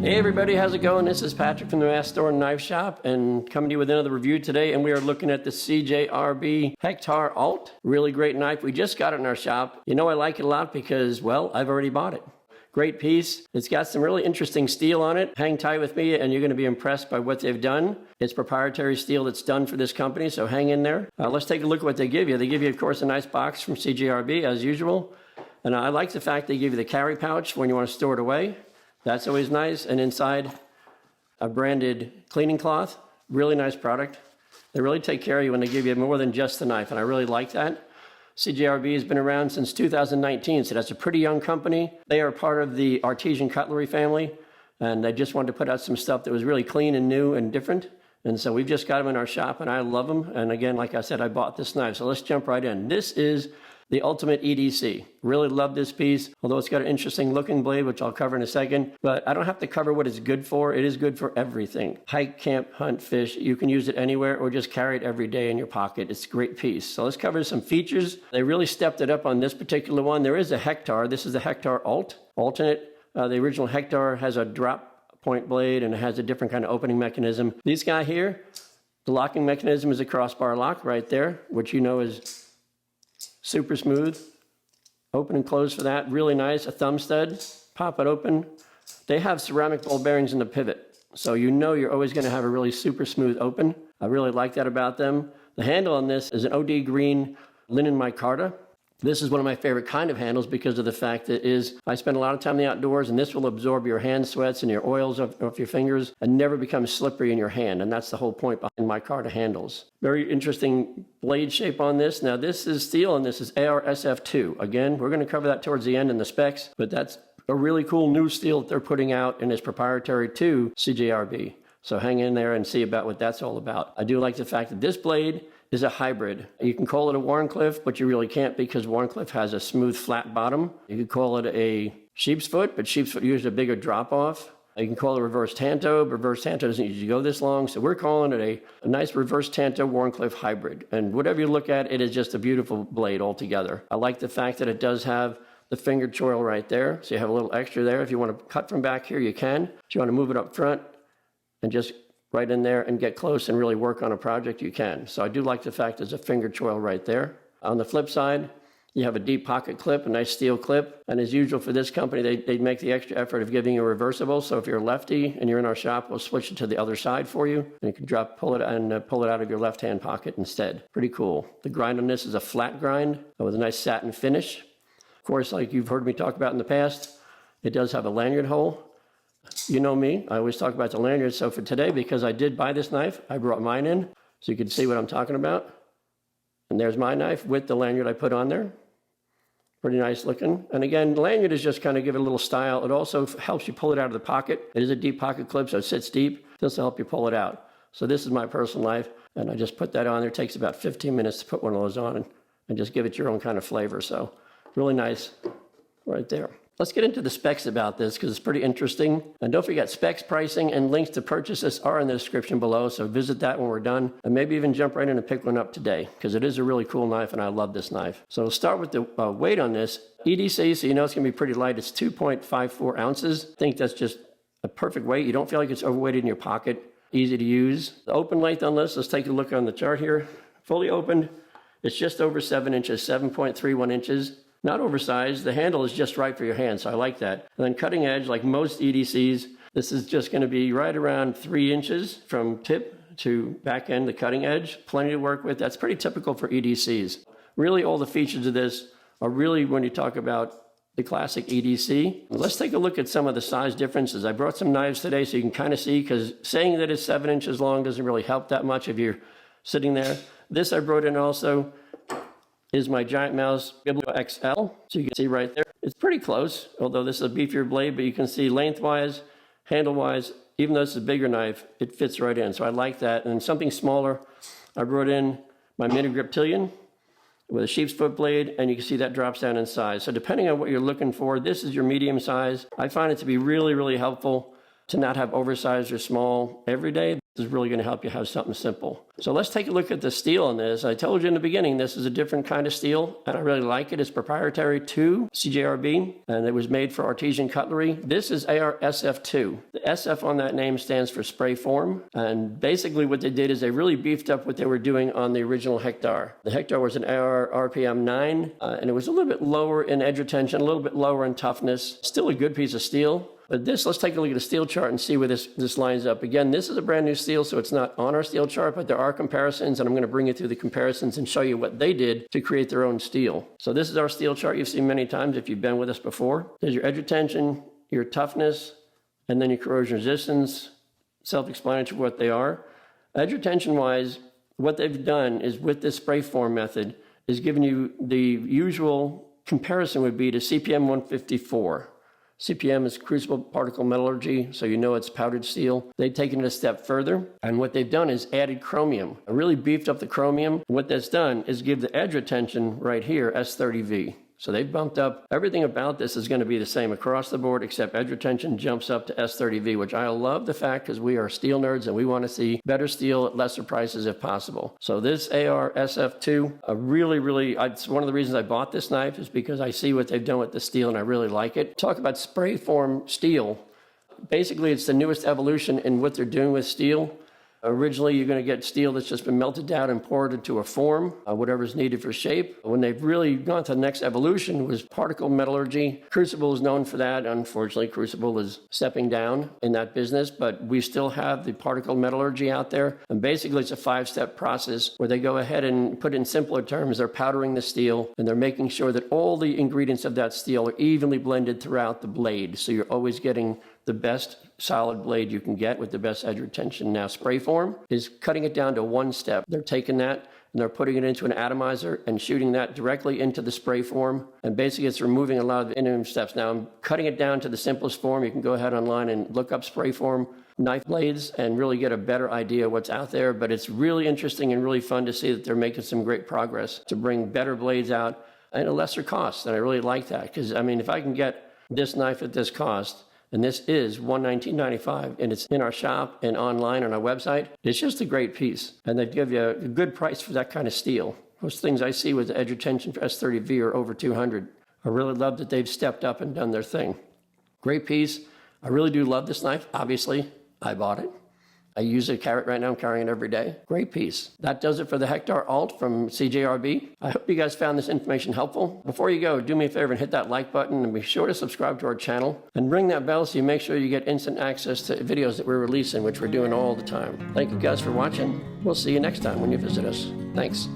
Hey everybody, how's it going? This is Patrick from the Mass Store and Knife Shop, and coming to you with another review today, and we are looking at the CJRB Hectare-Alt. Really great knife. We just got it in our shop. You know I like it a lot because, well, I've already bought it. Great piece. It's got some really interesting steel on it. Hang tight with me and you're going to be impressed by what they've done. It's proprietary steel that's done for this company, so hang in there. Let's take a look at what they give you. They give you, of course, a nice box from CJRB as usual. And I like the fact they give you the carry pouch when you want to store it away. That's always nice. And inside, a branded cleaning cloth. Really nice product. They really take care of you when they give you more than just the knife, and I really like that. CJRB has been around since 2019, so that's a pretty young company. They are part of the artisan cutlery family, and they just wanted to put out some stuff that was really clean and new and different. And so we've just got them in our shop, and I love them. And again, like I said, I bought this knife, so let's jump right in. This is the Ultimate EDC. Really love this piece, although it's got an interesting looking blade, which I'll cover in a second. But I don't have to cover what it's good for. It is good for everything. Hike, camp, hunt, fish. You can use it anywhere or just carry it every day in your pocket. It's a great piece. So let's cover some features. They really stepped it up on this particular one. There is a Hectare. This is the Hectare-Alt alternate. The original Hectare has a drop point blade and it has a different kind of opening mechanism. This guy here, the locking mechanism is a crossbar lock right there, which you know is super smooth. Open and close for that. Really nice. A thumb stud. Pop it open. They have ceramic ball bearings in the pivot, so you know you're always going to have a really super smooth open. I really like that about them. The handle on this is an OD green linen micarta. This is one of my favorite kind of handles because of the fact that I spend a lot of time in the outdoors, and this will absorb your hand sweats and your oils off your fingers and never become slippery in your hand. And that's the whole point behind micarta handles. Very interesting blade shape on this. Now this is steel and this is AR-SFII. Again, we're going to cover that towards the end in the specs, but that's a really cool new steel that they're putting out and is proprietary to CJRB. So hang in there and see about what that's all about. I do like the fact that this blade is a hybrid. You can call it a Wharncliffe, but you really can't because Wharncliffe has a smooth flat bottom. You could call it a sheep's foot, but sheep's foot uses a bigger drop off. You can call it a reverse tanto, but reverse tanto doesn't usually go this long. So we're calling it a nice reverse tanto Wharncliffe hybrid. And whatever you look at, it is just a beautiful blade altogether. I like the fact that it does have the finger choil right there. So you have a little extra there. If you want to cut from back here, you can. If you want to move it up front and just right in there and get close and really work on a project, you can. So I do like the fact there's a finger choil right there. On the flip side, you have a deep pocket clip, a nice steel clip. And as usual for this company, they make the extra effort of giving you a reversible. So if you're a lefty and you're in our shop, we'll switch it to the other side for you. And you can pull it out of your left-hand pocket instead. Pretty cool. The grind on this is a flat grind with a nice satin finish. Of course, like you've heard me talk about in the past, it does have a lanyard hole. You know me, I always talk about the lanyard. So for today, because I did buy this knife, I brought mine in so you can see what I'm talking about. And there's my knife with the lanyard I put on there. Pretty nice looking. And again, the lanyard is just kind of give it a little style. It also helps you pull it out of the pocket. It is a deep pocket clip, so it sits deep. This will help you pull it out. So this is my personal knife, and I just put that on there. It takes about 15 minutes to put one of those on and just give it your own kind of flavor. So really nice right there. Let's get into the specs about this because it's pretty interesting. And don't forget, specs, pricing, and links to purchase this are in the description below, so visit that when we're done. And maybe even jump right in and pick one up today because it is a really cool knife and I love this knife. So we'll start with the weight on this. EDC, so you know it's going to be pretty light. It's 2.54 ounces. I think that's just a perfect weight. You don't feel like it's overweighted in your pocket. Easy to use. The open length on this, let's take a look on the chart here. Fully opened, it's just over 7 inches, 7.31 inches. Not oversized. The handle is just right for your hand, so I like that. And then cutting edge, like most EDCs, this is just going to be right around 3 inches from tip to back end, the cutting edge. Plenty to work with. That's pretty typical for EDCs. Really, all the features of this are really when you talk about the classic EDC. Let's take a look at some of the size differences. I brought some knives today so you can kind of see, because saying that it's 7 inches long doesn't really help that much if you're sitting there. This I brought in also is my Giant Mouse XL. So you can see right there, it's pretty close, although this is a beefier blade, but you can see lengthwise, handle-wise, even though it's a bigger knife, it fits right in. So I like that. And something smaller, I brought in my mini griptilian with a sheep's foot blade, and you can see that drops down in size. So depending on what you're looking for, this is your medium size. I find it to be really, really helpful to not have oversized or small every day. This is really going to help you have something simple. So let's take a look at the steel on this. I told you in the beginning, this is a different kind of steel, and I really like it. It's proprietary to CJRB, and it was made for artesian cutlery. This is AR-SFII. The SF on that name stands for spray form, and basically what they did is they really beefed up what they were doing on the original Hectare. The Hectare was an AR RPM 9, and it was a little bit lower in edge retention, a little bit lower in toughness. Still a good piece of steel. But this, let's take a look at a steel chart and see where this lines up. Again, this is a brand new steel, so it's not on our steel chart, but there are comparisons, and I'm going to bring you through the comparisons and show you what they did to create their own steel. So this is our steel chart you've seen many times if you've been with us before. There's your edge retention, your toughness, and then your corrosion resistance. Self-explanatory what they are. Edge retention-wise, what they've done is with this spray form method is giving you the usual comparison would be to CPM 154. CPM is crucible particle metallurgy, so you know it's powdered steel. They've taken it a step further, and what they've done is added chromium. Really beefed up the chromium. What that's done is give the edge retention right here S30V. So they've bumped up. Everything about this is going to be the same across the board, except edge retention jumps up to S30V, which I love the fact because we are steel nerds and we want to see better steel at lesser prices if possible. So this AR-SFII, it's one of the reasons I bought this knife is because I see what they've done with the steel and I really like it. Talk about spray form steel. Basically, it's the newest evolution in what they're doing with steel. Originally, you're going to get steel that's just been melted down and poured into a form, whatever's needed for shape. When they've really gone to the next evolution was particle metallurgy. Crucible is known for that. Unfortunately, Crucible is stepping down in that business, but we still have the particle metallurgy out there. And basically, it's a 5-step process where they go ahead and put it in simpler terms, they're powdering the steel and they're making sure that all the ingredients of that steel are evenly blended throughout the blade. So you're always getting the best solid blade you can get with the best edge retention. Now, spray form is cutting it down to 1 step. They're taking that and they're putting it into an atomizer and shooting that directly into the spray form. And basically, it's removing a lot of the interim steps. Now, I'm cutting it down to the simplest form. You can go ahead online and look up spray form knife blades and really get a better idea of what's out there. But it's really interesting and really fun to see that they're making some great progress to bring better blades out at a lesser cost. And I really like that because, I mean, if I can get this knife at this cost, and this is $119.95, and it's in our shop and online on our website. It's just a great piece, and they give you a good price for that kind of steel. Most things I see with the edge retention for S30V are over $200. I really love that they've stepped up and done their thing. Great piece. I really do love this knife. Obviously, I bought it. I use it, carry it right now. I'm carrying it every day. Great piece. That does it for the Hectare-Alt from CJRB. I hope you guys found this information helpful. Before you go, do me a favor and hit that like button and be sure to subscribe to our channel and ring that bell so you make sure you get instant access to videos that we're releasing, which we're doing all the time. Thank you guys for watching. We'll see you next time when you visit us. Thanks.